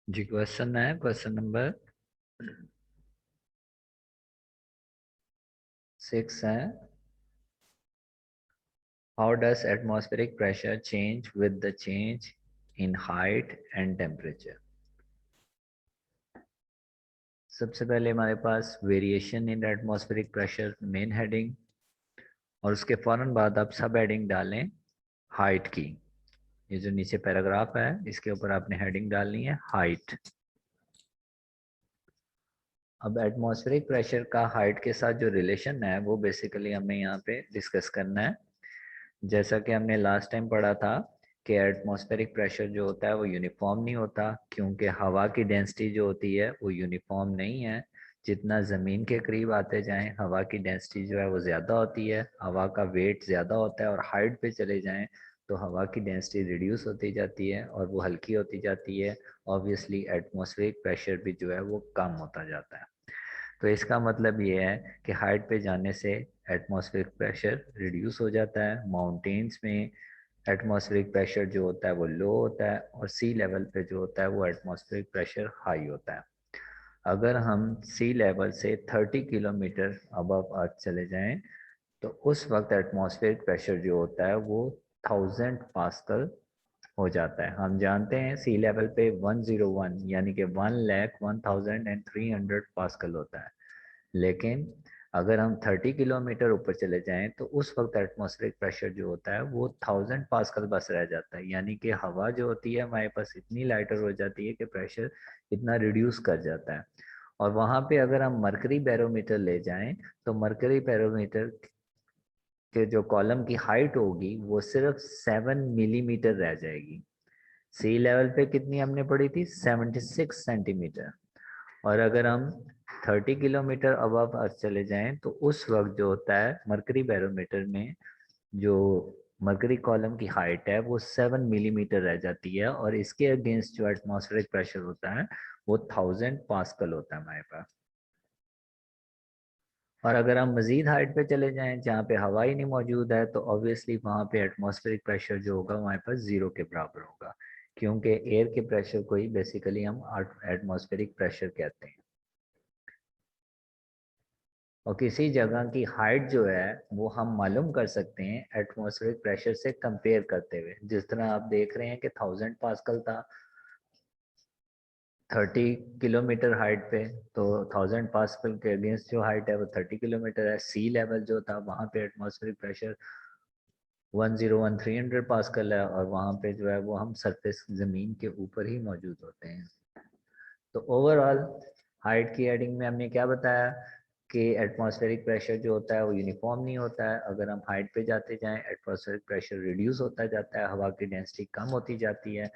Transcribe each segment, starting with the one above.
जी question है, question number 6 है। How does atmospheric pressure change with the change in height and temperature. सबसे पहले हमारे पास variation in atmospheric pressure main heading, और उसके फौरन बाद आप सब हेडिंग डालें हाइट की। ये जो नीचे पैराग्राफ है इसके ऊपर आपने हेडिंग डालनी है हाइट। अब एटमॉस्फेरिक प्रेशर का हाइट के साथ जो रिलेशन है वो बेसिकली हमें यहाँ पे डिस्कस करना है। जैसा कि हमने लास्ट टाइम पढ़ा था कि एटमॉस्फेरिक प्रेशर जो होता है वो यूनिफॉर्म नहीं होता, क्योंकि हवा की डेंसिटी जो होती है वो यूनिफॉर्म नहीं है। जितना ज़मीन के करीब आते जाएं हवा की डेंसिटी जो है वो ज़्यादा होती है, हवा का वेट ज़्यादा होता है, और हाइट पे चले जाएं तो हवा की डेंसिटी रिड्यूस होती जाती है और वो हल्की होती जाती है। ऑब्वियसली एटमॉस्फेरिक प्रेशर भी जो है वो कम होता जाता है। तो इसका मतलब ये है कि हाइट पे जाने से एटमॉस्फेरिक प्रेशर रिड्यूस हो जाता है। माउंटेन्स में एटमॉस्फेरिक प्रेशर जो होता है वो लो होता है, और सी लेवल पे जो होता है वो एटमॉस्फेरिक प्रेशर हाई होता है। अगर हम सी लेवल से 30 किलोमीटर अबव अर्थ चले जाएं तो उस वक्त एटमॉस्फेरिक प्रेशर जो होता है वो 1000 पास्कल हो जाता है। हम जानते हैं सी लेवल पे 101 यानी कि 1,01,300 पास्कल होता है, लेकिन अगर हम 30 किलोमीटर ऊपर चले जाएं तो उस वक्त एटमॉस्फेरिक प्रेशर जो होता है वो 1000 पास्कल बस रह जाता है। यानी कि हवा जो होती है हमारे पास इतनी लाइटर हो जाती है कि प्रेशर इतना रिड्यूस कर जाता है। और वहां पे अगर हम मरकरी बैरोमीटर ले जाएं तो मरकरी बैरोमीटर के जो कॉलम की हाइट होगी वो सिर्फ 7 मिलीमीटर रह जाएगी। सी लेवल पे कितनी हमने पढ़ी थी, 76 सेंटीमीटर। और अगर हम 30 किलोमीटर अबव अर्थ चले जाएं तो उस वक्त जो होता है मरकरी बैरोमीटर में जो मरकरी कॉलम की हाइट है वो 7 मिलीमीटर रह जाती है, और इसके अगेंस्ट जो एटमॉस्फेरिक प्रेशर होता है वो 1000 पास्कल होता है हमारे पास। और अगर हम मजीद हाइट पे चले जाएं जहाँ पे हवा ही नहीं मौजूद है तो ऑब्वियसली वहाँ पे एटमॉस्फेरिक प्रेशर जो होगा हमारे पास जीरो के बराबर होगा, क्योंकि एयर के प्रेशर को ही बेसिकली हम एटमॉस्फेरिक प्रेशर कहते हैं। और किसी जगह की हाइट जो है वो हम मालूम कर सकते हैं एटमॉस्फेरिक प्रेशर से कंपेयर करते हुए। जिस तरह आप देख रहे हैं कि 1000 पास्कल था 30 किलोमीटर हाइट पे, तो 1000 पास्कल के अगेंस्ट जो हाइट है वो 30 किलोमीटर है। सी लेवल जो था वहाँ पे एटमॉस्फेरिक प्रेशर 1,01,300 पास्कल है, और वहाँ पे जो है वो हम सरफेस ज़मीन के ऊपर ही मौजूद होते हैं। तो ओवरऑल हाइट की हेडिंग में हमने क्या बताया कि एटमॉस्फेरिक प्रेशर जो होता है वो यूनिफॉर्म नहीं होता है। अगर हम हाइट पे जाते जाएं एटमॉस्फेरिक प्रेशर रिड्यूस होता जाता है, हवा की डेंसिटी कम होती जाती है।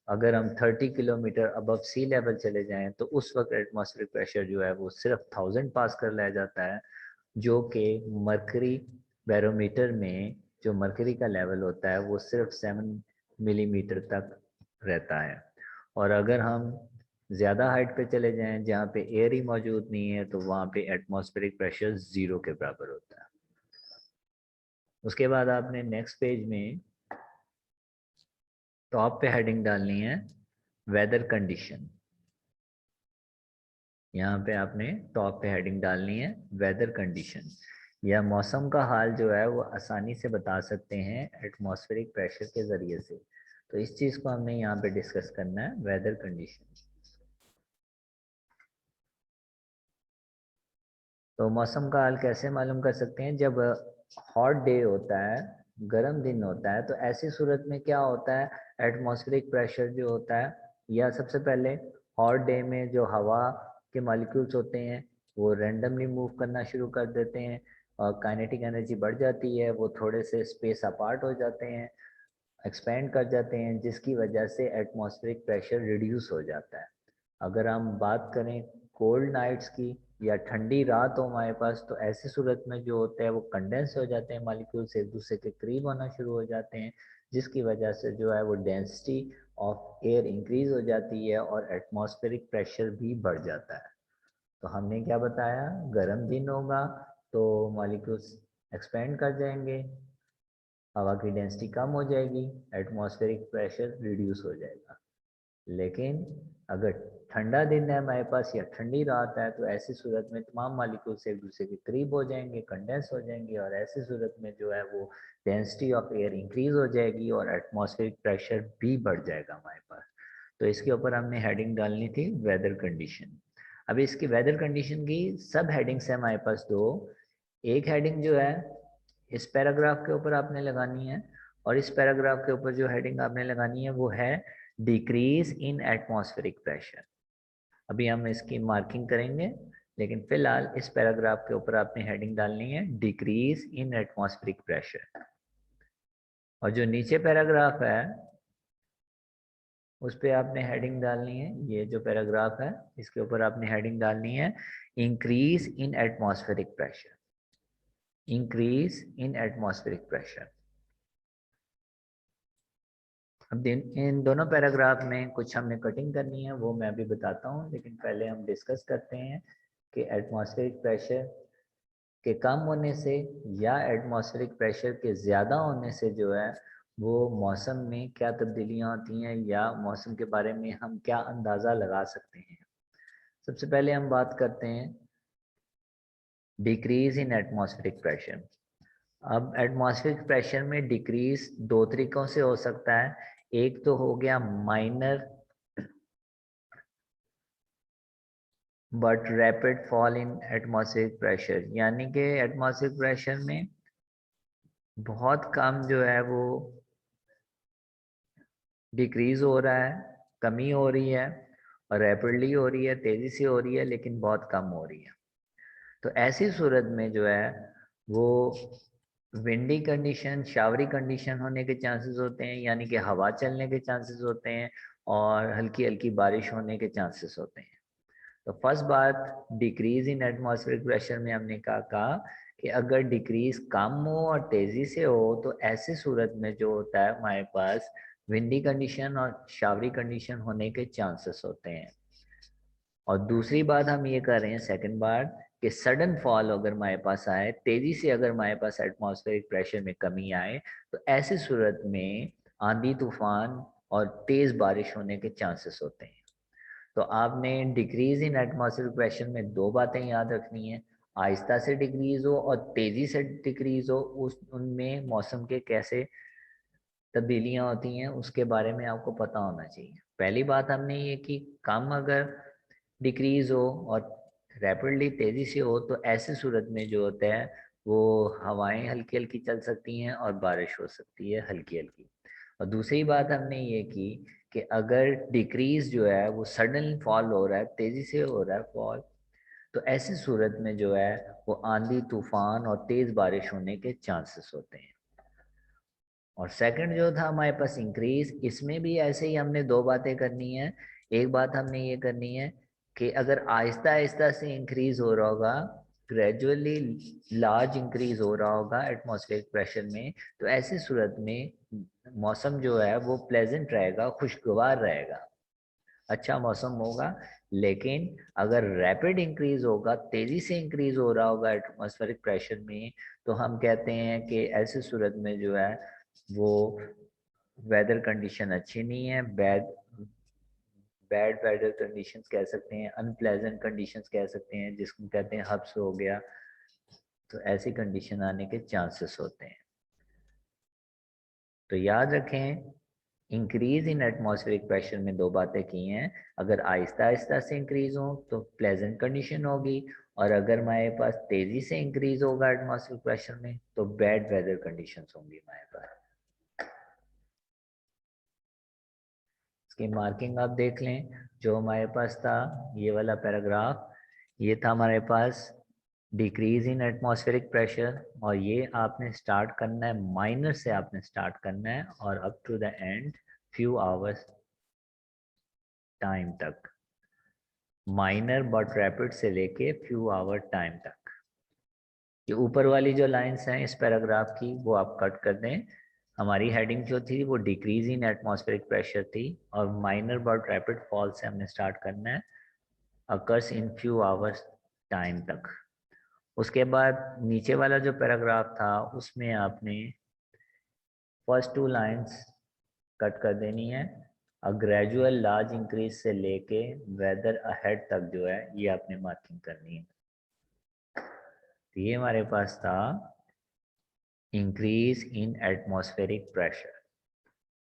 अगर हम 30 किलोमीटर अबव सी लेवल चले जाएं तो उस वक्त एटमॉस्फेरिक प्रेशर जो है वो सिर्फ 1000 पास्कल रह जाता है, जो कि मरकरी बैरोमीटर में जो मरकरी का लेवल होता है वो सिर्फ 7 मिलीमीटर तक रहता है। और अगर हम ज़्यादा हाइट पे चले जाएं जहाँ पे एयर ही मौजूद नहीं है तो वहाँ पे एटमॉस्फेरिक प्रेशर ज़ीरो के बराबर होता है। उसके बाद आपने नेक्स्ट पेज में टॉप पे हेडिंग डालनी है वेदर कंडीशन। यहाँ पे आपने टॉप पे हेडिंग डालनी है वेदर कंडीशन। या मौसम का हाल जो है वो आसानी से बता सकते हैं एटमॉस्फेरिक प्रेशर के ज़रिए से। तो इस चीज़ को हमने यहाँ पे डिस्कस करना है वेदर कंडीशन। तो मौसम का हाल कैसे मालूम कर सकते हैं, जब हॉट डे होता है, गर्म दिन होता है, तो ऐसी सूरत में क्या होता है एटमॉस्फेरिक प्रेशर जो होता है, या सबसे पहले हॉट डे में जो हवा के मॉलिक्यूल्स होते हैं वो रेंडमली मूव करना शुरू कर देते हैं और काइनेटिक एनर्जी बढ़ जाती है, वो थोड़े से स्पेस अपार्ट हो जाते हैं, एक्सपेंड कर जाते हैं, जिसकी वजह से एटमॉस्फेरिक प्रेशर रिड्यूस हो जाता है। अगर हम बात करें कोल्ड नाइट्स की या ठंडी रात हो हमारे पास, तो ऐसी सूरत में जो होता है वो कंडेंस हो जाते हैं, मॉलिक्यूल्स एक दूसरे के करीब होना शुरू हो जाते हैं, जिसकी वजह से जो है वो डेंसिटी ऑफ एयर इंक्रीज हो जाती है और एटमॉस्फेरिक प्रेशर भी बढ़ जाता है। तो हमने क्या बताया, गर्म दिन होगा तो मॉलिक्यूल्स एक्सपेंड कर जाएंगे, हवा की डेंसिटी कम हो जाएगी, एटमॉस्फेरिक प्रेशर रिड्यूस हो जाएगा। लेकिन अगर ठंडा दिन है हमारे पास या ठंडी रात है तो ऐसी सूरत में तमाम मॉलिक्यूल्स एक दूसरे के करीब हो जाएंगे, कंडेंस हो जाएंगे, और ऐसी सूरत में जो है वो डेंसिटी ऑफ एयर इंक्रीज हो जाएगी और एटमॉस्फेरिक प्रेशर भी बढ़ जाएगा हमारे पास। तो इसके ऊपर हमने हेडिंग डालनी थी वेदर कंडीशन। अभी इसकी वेदर कंडीशन की सब हेडिंग्स है हमारे पास दो। एक हेडिंग जो है इस पैराग्राफ के ऊपर आपने लगानी है, और इस पैराग्राफ के ऊपर जो हेडिंग आपने लगानी है वो है डिक्रीज इन एटमॉस्फेरिक प्रेशर। अभी हम इसकी मार्किंग करेंगे, लेकिन फिलहाल इस पैराग्राफ के ऊपर आपने हेडिंग डालनी है डिक्रीज इन एटमॉस्फेरिक प्रेशर। और जो नीचे पैराग्राफ है उस पे आपने हेडिंग डालनी है, ये जो पैराग्राफ है इसके ऊपर आपने हेडिंग डालनी है increase in atmospheric pressure, increase in atmospheric pressure. अब इन दोनों पैराग्राफ में कुछ हमने कटिंग करनी है, वो मैं अभी बताता हूँ, लेकिन पहले हम डिस्कस करते हैं कि एटमॉस्फेरिक प्रेशर के कम होने से या एटमॉस्फेरिक प्रेशर के ज़्यादा होने से जो है वो मौसम में क्या तब्दीलियाँ होती हैं, या मौसम के बारे में हम क्या अंदाज़ा लगा सकते हैं। सबसे पहले हम बात करते हैं डिक्रीज इन एटमॉस्फेरिक प्रेशर। अब एटमॉस्फेरिक प्रेशर में डिक्रीज दो तरीकों से हो सकता है। एक तो हो गया minor but rapid fall in atmospheric pressure, यानी कि एटमॉस्फेरिक प्रेशर में बहुत कम जो है वो डिक्रीज हो रहा है, कमी हो रही है, और रैपिडली हो रही है, तेज़ी से हो रही है, लेकिन बहुत कम हो रही है। तो ऐसी सूरत में जो है वो विंडी कंडीशन, शावरी कंडीशन होने के चांसेस होते हैं, यानी कि हवा चलने के चांसेस होते हैं, और हल्की हल्की बारिश होने के चांसेस होते हैं। तो फर्स्ट बात डिक्रीज इन एटमॉस्फेरिक प्रेशर में हमने कहा कि अगर डिक्रीज कम हो और तेजी से हो तो ऐसी सूरत में जो होता है हमारे पास विंडी कंडीशन और शावरी कंडीशन होने के चांसेस होते हैं। और दूसरी बात हम ये कर रहे हैं सेकंड बात कि सडन फॉल अगर हमारे पास आए, तेजी से अगर हमारे पास एटमॉस्फेरिक प्रेशर में कमी आए, तो ऐसी सूरत में आंधी तूफान और तेज बारिश होने के चांसेस होते हैं। तो आपने डिक्रीज इन एटमॉस्फेरिक प्रेशर में दो बातें याद रखनी है, आहिस्ता से डिक्रीज हो और तेजी से डिक्रीज हो, उस उनमें मौसम के कैसे तब्दीलियां होती हैं उसके बारे में आपको पता होना चाहिए। पहली बात हमने ये कि कम अगर डिक्रीज हो और रैपिडली तेजी से हो तो ऐसी सूरत में जो होता है वो हवाएं हल्की हल्की चल सकती हैं और बारिश हो सकती है हल्की हल्की। और दूसरी बात हमने ये की कि अगर डिक्रीज जो है वो सडन फॉल हो रहा है, तेजी से हो रहा है फॉल, तो ऐसी सूरत में जो है वो आंधी तूफान और तेज बारिश होने के चांसेस होते हैं। और सेकंड जो था हमारे पास इंक्रीज, इसमें भी ऐसे ही हमने दो बातें करनी है। एक बात हमने ये करनी है कि अगर आहिस्ता आहिस्ता से इंक्रीज हो रहा होगा, ग्रेजुअली लार्ज इंक्रीज हो रहा होगा एटमॉस्फेरिक प्रेशर में, तो ऐसी सूरत में मौसम जो है वो प्लेजेंट रहेगा, खुशगवार रहेगा, अच्छा मौसम होगा। लेकिन अगर रैपिड इंक्रीज होगा, तेजी से इंक्रीज हो रहा होगा एटमॉस्फेरिक प्रेशर में, तो हम कहते हैं कि ऐसी सूरत में जो है वो वेदर कंडीशन अच्छी नहीं है, बैड बैड वेदर कंडीशंस कह सकते हैं, अनप्लेजेंट कंडीशंस कह सकते हैं, जिसको कहते हैं हब्स हो गया। तो ऐसी कंडीशन आने के चांसेस होते हैं। तो याद रखें इंक्रीज इन एटमॉस्फेरिक प्रेशर में दो बातें की हैं, अगर आहिस्ता आहिस्ता से इंक्रीज हो तो प्लेजेंट कंडीशन होगी, और अगर हमारे पास तेजी से इंक्रीज होगा एटमॉस्फेरिक प्रेशर में तो बैड वेदर कंडीशंस होंगी हमारे पास। इसकी मार्किंग आप देख लें, जो हमारे पास था ये वाला पैराग्राफ, ये था हमारे पास डिक्रीज इन एटमॉस्फेरिक प्रेशर, और ये आपने स्टार्ट करना है माइनर से, आपने स्टार्ट करना है और up to the end few hours time तक, माइनर बट रैपिड से लेके फ्यू आवर टाइम तक। ये ऊपर वाली जो लाइंस हैं इस पैराग्राफ की वो आप कट कर दें। हमारी हेडिंग जो थी वो डिक्रीज इन एटमॉस्फेरिक प्रेशर थी, और माइनर बट रैपिड फॉल से हमने स्टार्ट करना है occurs in few hours time तक। उसके बाद नीचे वाला जो पैराग्राफ था उसमें आपने फर्स्ट टू लाइंस कट कर देनी है, अ ग्रेजुअल लार्ज इंक्रीज से लेके वेदर अहेड तक जो है ये आपने मार्किंग करनी है। तो ये हमारे पास था इंक्रीज इन एटमॉस्फेरिक प्रेशर।